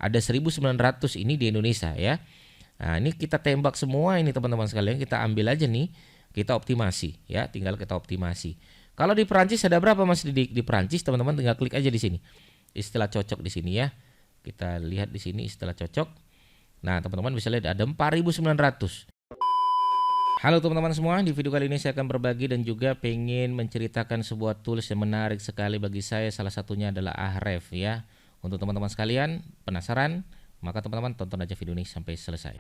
ada 1.900 ini di Indonesia ya. Nah, ini kita tembak semua ini teman-teman sekalian, kita ambil aja nih, kita optimasi ya, tinggal kita optimasi. Kalau di Perancis ada berapa Mas Didik? Di Perancis teman-teman tinggal klik aja di sini. Istilah cocok di sini ya. Kita lihat di sini istilah cocok. Nah, teman-teman bisa lihat ada 4.900. Halo teman-teman semua, di video kali ini saya akan berbagi dan juga pengen menceritakan sebuah tools yang menarik sekali bagi saya. Salah satunya adalah Ahref ya. Untuk teman-teman sekalian penasaran, maka teman-teman tonton aja video ini sampai selesai.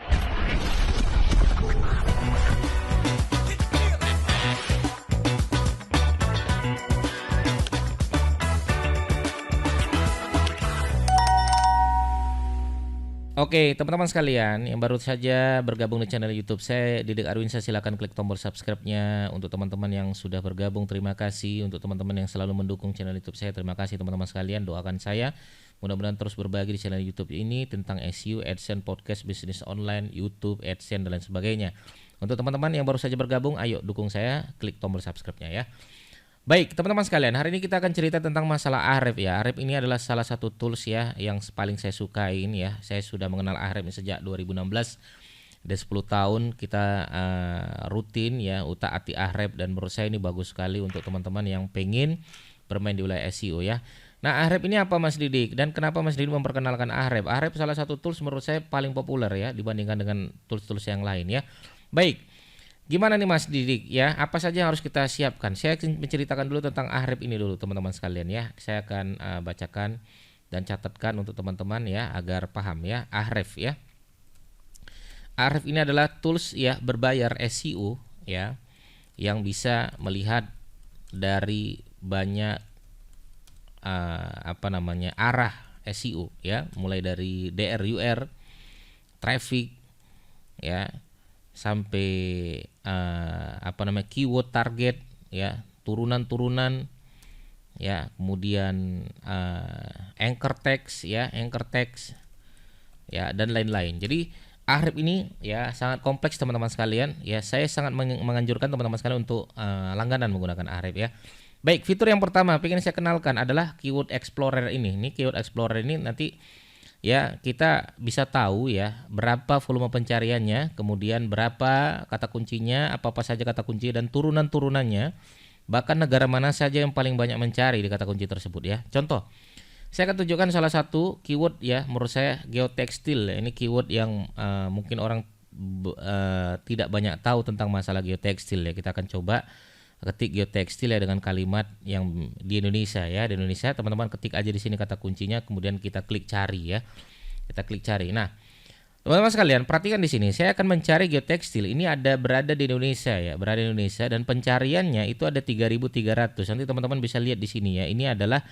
Oke, teman-teman sekalian yang baru saja bergabung di channel YouTube saya, Didik Arwinsa, silakan klik tombol subscribe-nya. Untuk teman-teman yang sudah bergabung, terima kasih. Untuk teman-teman yang selalu mendukung channel YouTube saya, terima kasih teman-teman sekalian. Doakan saya mudah-mudahan terus berbagi di channel YouTube ini tentang SEO, AdSense, podcast, bisnis online, YouTube, AdSense dan lain sebagainya. Untuk teman-teman yang baru saja bergabung, ayo dukung saya, klik tombol subscribe-nya ya. Baik, teman-teman sekalian, hari ini kita akan cerita tentang masalah Ahref ya. Ahref ini adalah salah satu tools ya yang paling saya sukain ya. Saya sudah mengenal Ahref sejak 2016. Udah 10 tahun kita rutin ya utak-atik Ahref, dan menurut saya ini bagus sekali untuk teman-teman yang pengen bermain di wilayah SEO ya. Nah, Ahref ini apa Mas Didik, dan kenapa Mas Didik memperkenalkan Ahref? Ahref salah satu tools menurut saya paling populer ya dibandingkan dengan tools-tools yang lain ya. Baik. Gimana nih Mas Didik ya, apa saja yang harus kita siapkan? Saya akan menceritakan dulu tentang Ahref ini dulu teman-teman sekalian ya. Saya akan bacakan dan catatkan untuk teman-teman ya agar paham ya. Ahref ya. Ahref ini adalah tools ya berbayar SEO ya, yang bisa melihat dari banyak arah SEO ya, mulai dari DRUR, traffic ya, sampai keyword target ya, turunan-turunan ya, kemudian anchor text ya, dan lain-lain. Jadi Ahref ini ya sangat kompleks teman-teman sekalian ya. Saya sangat menganjurkan teman-teman sekalian untuk langganan menggunakan Ahref ya. Baik, fitur yang pertama pengen saya kenalkan adalah Keyword Explorer ini. Ini Keyword Explorer ini nanti ya kita bisa tahu ya berapa volume pencariannya, kemudian berapa kata kuncinya, apa-apa saja kata kunci dan turunan-turunannya, bahkan negara mana saja yang paling banyak mencari di kata kunci tersebut ya. Contoh, saya akan tunjukkan salah satu keyword ya, menurut saya geotekstil. Ini keyword yang mungkin orang tidak banyak tahu tentang masalah geotekstil ya. Kita akan coba ketik geotekstil ya dengan kalimat yang di Indonesia ya. Di Indonesia teman-teman ketik aja di sini kata kuncinya, kemudian kita klik cari ya. Kita klik cari. Nah, teman-teman sekalian perhatikan di sini. Saya akan mencari geotekstil. Ini berada di Indonesia ya, berada di Indonesia, dan pencariannya itu ada 3.300. Nanti teman-teman bisa lihat di sini ya. Ini adalah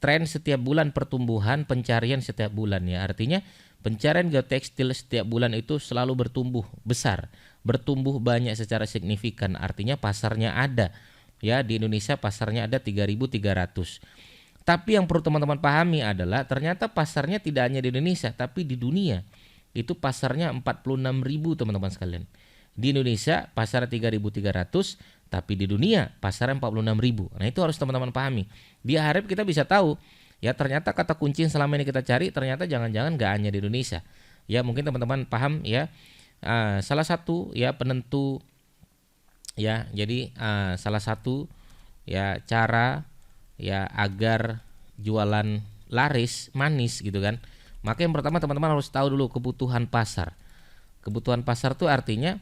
tren setiap bulan pertumbuhan pencarian setiap bulan ya. Artinya pencarian geotekstil setiap bulan itu selalu bertumbuh besar, bertumbuh banyak secara signifikan. Artinya pasarnya ada ya, di Indonesia pasarnya ada 3.300. Tapi yang perlu teman-teman pahami adalah ternyata pasarnya tidak hanya di Indonesia, tapi di dunia itu pasarnya 46.000 teman-teman sekalian. Di Indonesia pasar 3.300, tapi di dunia pasar 46.000. Nah, itu harus teman-teman pahami. Di Ahref kita bisa tahu ya, ternyata kata kunci yang selama ini kita cari ternyata jangan-jangan gak hanya di Indonesia. Ya, mungkin teman-teman paham ya. Salah satu ya penentu ya, jadi salah satu ya cara ya agar jualan laris manis gitu kan. Maka yang pertama teman-teman harus tahu dulu kebutuhan pasar. Kebutuhan pasar itu artinya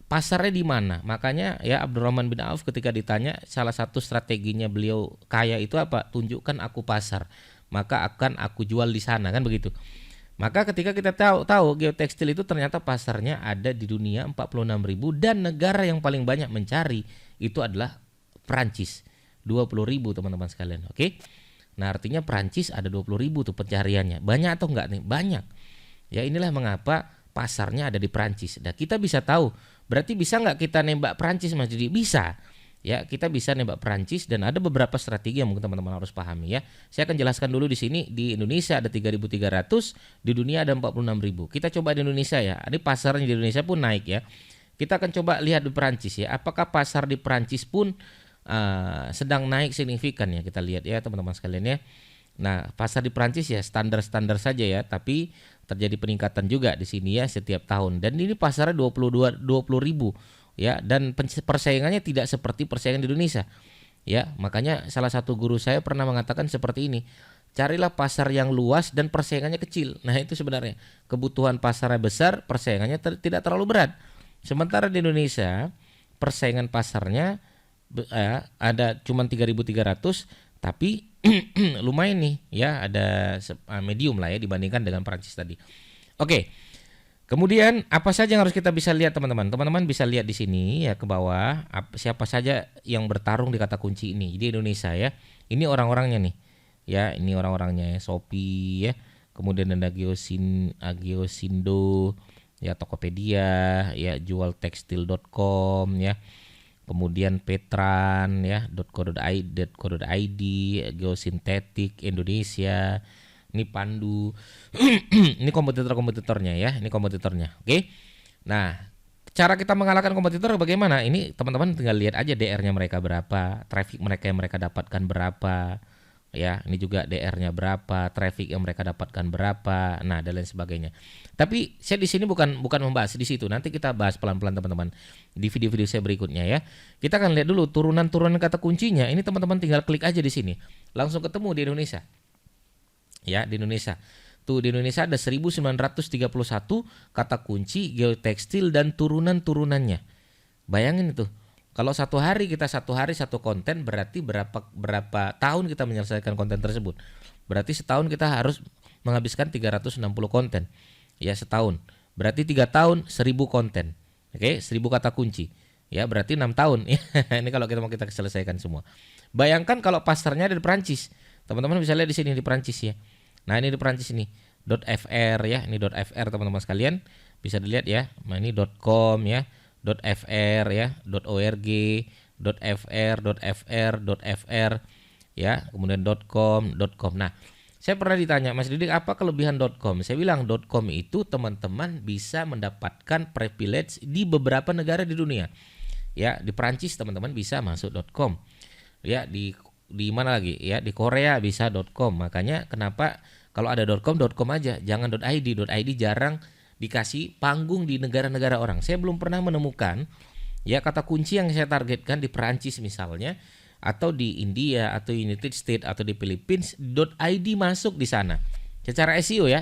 pasarnya di mana. Makanya ya Abdurrahman bin Auf ketika ditanya salah satu strateginya beliau kaya itu apa? Tunjukkan aku pasar, maka akan aku jual di sana, kan begitu. Maka ketika kita tahu geotekstil itu ternyata pasarnya ada di dunia 46.000, dan negara yang paling banyak mencari itu adalah Prancis, 20.000 teman-teman sekalian. Oke. Nah, artinya Prancis ada 20.000 tuh pencariannya. Banyak atau enggak nih? Banyak. Ya, inilah mengapa pasarnya ada di Prancis. Nah, kita bisa tahu, berarti bisa nggak kita nembak Prancis Mas Didi? Bisa. Ya, kita bisa nembak Prancis, dan ada beberapa strategi yang mungkin teman-teman harus pahami ya. Saya akan jelaskan dulu di sini. Di Indonesia ada 3.300, di dunia ada 46.000. Kita coba di Indonesia ya. Ini pasarnya di Indonesia pun naik ya. Kita akan coba lihat di Prancis ya. Apakah pasar di Prancis pun sedang naik signifikan ya? Kita lihat ya teman-teman sekalian ya. Nah, pasar di Prancis ya standar-standar saja ya, tapi terjadi peningkatan juga di sini ya setiap tahun. Dan ini pasarnya 20 ribu ya, dan persaingannya tidak seperti persaingan di Indonesia. Ya, makanya salah satu guru saya pernah mengatakan seperti ini. Carilah pasar yang luas dan persaingannya kecil. Nah, itu sebenarnya. Kebutuhan pasarnya besar, persaingannya tidak terlalu berat. Sementara di Indonesia, persaingan pasarnya ada cuma 3.300, tapi lumayan nih ya, ada medium lah ya dibandingkan dengan Prancis tadi. Oke. Kemudian apa saja yang harus kita bisa lihat teman-teman? Teman-teman bisa lihat di sini ya ke bawah siapa saja yang bertarung di kata kunci ini di Indonesia ya. Ini orang-orangnya nih. Ya, ini orang-orangnya ya, Shopee ya. Kemudian ada Agiosindo, ya Tokopedia, ya jualtekstil.com ya. Kemudian Petran ya .co.id, Geosintetik Indonesia. Ini Pandu. Ini kompetitornya ya, ini kompetitornya. Oke. Nah, cara kita mengalahkan kompetitor bagaimana? Ini teman-teman tinggal lihat aja DR-nya mereka berapa, traffic mereka yang mereka dapatkan berapa. Ya, ini juga DR-nya berapa, traffic yang mereka dapatkan berapa. Nah, dan lain sebagainya. Tapi saya di sini bukan membahas di situ. Nanti kita bahas pelan-pelan teman-teman di video-video saya berikutnya ya. Kita akan lihat dulu turunan-turunan kata kuncinya. Ini teman-teman tinggal klik aja di sini. Langsung ketemu di Indonesia. Ya, di Indonesia. Tuh di Indonesia ada 1931 kata kunci geotekstil dan turunan-turunannya. Bayangin itu. Kalau satu hari satu konten, berarti berapa tahun kita menyelesaikan konten tersebut? Berarti setahun kita harus menghabiskan 360 konten. Ya, setahun. Berarti 3 tahun 1000 konten. Oke, 1000 kata kunci. Ya, berarti 6 tahun. Ini kalau kita selesaikan semua. Bayangkan kalau pasarnya ada di Perancis. Teman-teman bisa lihat di sini di Perancis ya. Nah, ini di Perancis ini .fr ya, ini .fr teman-teman sekalian bisa dilihat ya. Nah, ini .com ya, .fr ya, .org, .fr ya, kemudian .com. Nah, saya pernah ditanya, Mas Didik, apa kelebihan .com? Saya bilang .com itu teman-teman bisa mendapatkan privilege di beberapa negara di dunia. Ya, di Perancis teman-teman bisa masuk .com. Ya, di mana lagi ya, di Korea bisa .com. Makanya kenapa kalau ada .com aja, jangan .id. .id jarang dikasih panggung di negara-negara orang. Saya belum pernah menemukan ya kata kunci yang saya targetkan di Perancis misalnya, atau di India atau United States atau di Philippines, .id masuk di sana. Secara SEO ya.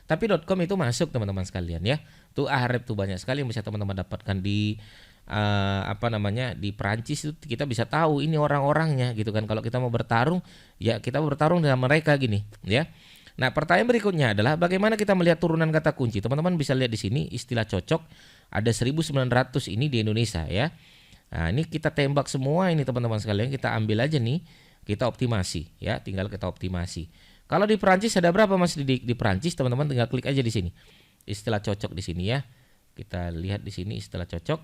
Tapi .com itu masuk teman-teman sekalian ya. Tuh Ahref tuh banyak sekali yang bisa teman-teman dapatkan di di Perancis. Itu kita bisa tahu ini orang-orangnya gitu kan. Kalau kita mau bertarung ya kita bertarung dengan mereka gini ya. Nah, pertanyaan berikutnya adalah bagaimana kita melihat turunan kata kunci. Teman-teman bisa lihat di sini istilah cocok ada 1900 ini di Indonesia ya. Nah, ini kita tembak semua ini teman-teman sekalian, kita ambil aja nih, kita optimasi ya, tinggal kita optimasi. Kalau di Perancis ada berapa Mas Didik? Di Perancis teman-teman tinggal klik aja di sini. Istilah cocok di sini ya. Kita lihat di sini istilah cocok.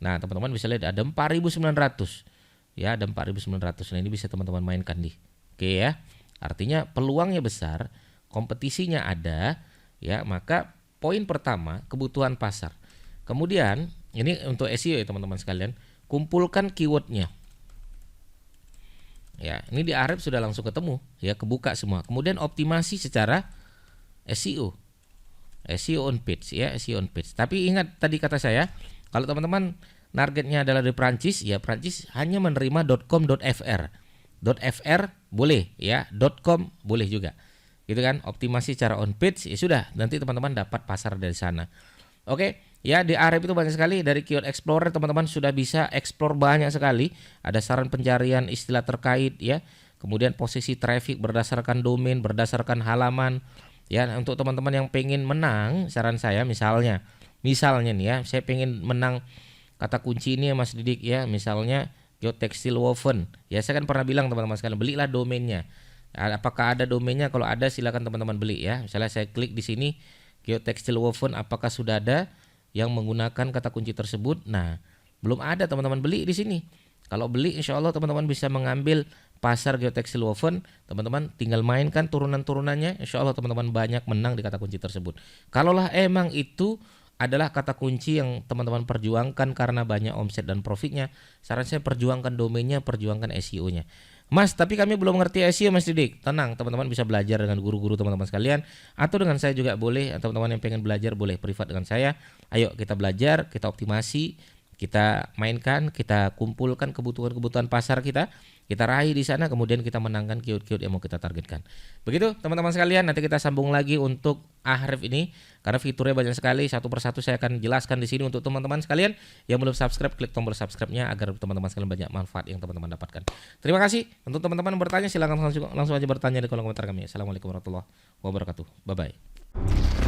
Nah, teman-teman bisa lihat ada 4.900. Ya, ada 4.900. Nah, ini bisa teman-teman mainkan nih. Oke ya. Artinya peluangnya besar, kompetisinya ada, ya, maka poin pertama kebutuhan pasar. Kemudian, ini untuk SEO ya teman-teman sekalian, kumpulkan keywordnya. Ya, ini di Ahref sudah langsung ketemu, ya, kebuka semua. Kemudian optimasi secara SEO. SEO on page ya, SEO on page. Tapi ingat tadi kata saya, kalau teman-teman targetnya adalah di Prancis, ya Prancis hanya menerima .com.fr. .fr boleh ya, .com boleh juga. Gitu kan, optimasi secara on page ya sudah, nanti teman-teman dapat pasar dari sana. Oke, ya di Ahref itu banyak sekali dari Keyword Explorer teman-teman sudah bisa explore banyak sekali. Ada saran pencarian istilah terkait ya. Kemudian posisi traffic berdasarkan domain, berdasarkan halaman. Ya, untuk teman-teman yang pengen menang, saran saya misalnya nih ya, saya pengen menang kata kunci ini ya Mas Didik ya, misalnya geotekstil woven. Ya, saya kan pernah bilang teman-teman sekalian, belilah domainnya. Apakah ada domainnya? Kalau ada silakan teman-teman beli ya. Misalnya saya klik di sini geotekstil woven, apakah sudah ada yang menggunakan kata kunci tersebut? Nah, belum ada teman-teman beli di sini. Kalau beli insya Allah teman-teman bisa mengambil pasar geotekstil woven. Teman-teman tinggal mainkan turunan-turunannya, insya Allah teman-teman banyak menang di kata kunci tersebut. Kalaulah emang itu adalah kata kunci yang teman-teman perjuangkan karena banyak omset dan profitnya, saran saya perjuangkan domainnya, perjuangkan SEO-nya. Mas, tapi kami belum ngerti SEO Mas Didik. Tenang, teman-teman bisa belajar dengan guru-guru teman-teman sekalian, atau dengan saya juga boleh. Teman-teman yang pengen belajar boleh privat dengan saya. Ayo kita belajar, kita optimasi, kita mainkan, kita kumpulkan kebutuhan-kebutuhan pasar kita raih di sana, kemudian kita menangkan keyword-keyword yang mau kita targetkan. Begitu teman-teman sekalian, nanti kita sambung lagi untuk Ahref ini karena fiturnya banyak sekali, satu persatu saya akan jelaskan di sini untuk teman-teman sekalian. Yang belum subscribe, klik tombol subscribe-nya agar teman-teman sekalian banyak manfaat yang teman-teman dapatkan. Terima kasih. Untuk teman-teman yang bertanya, silakan langsung aja bertanya di kolom komentar kami. Assalamualaikum warahmatullahi wabarakatuh. Bye bye.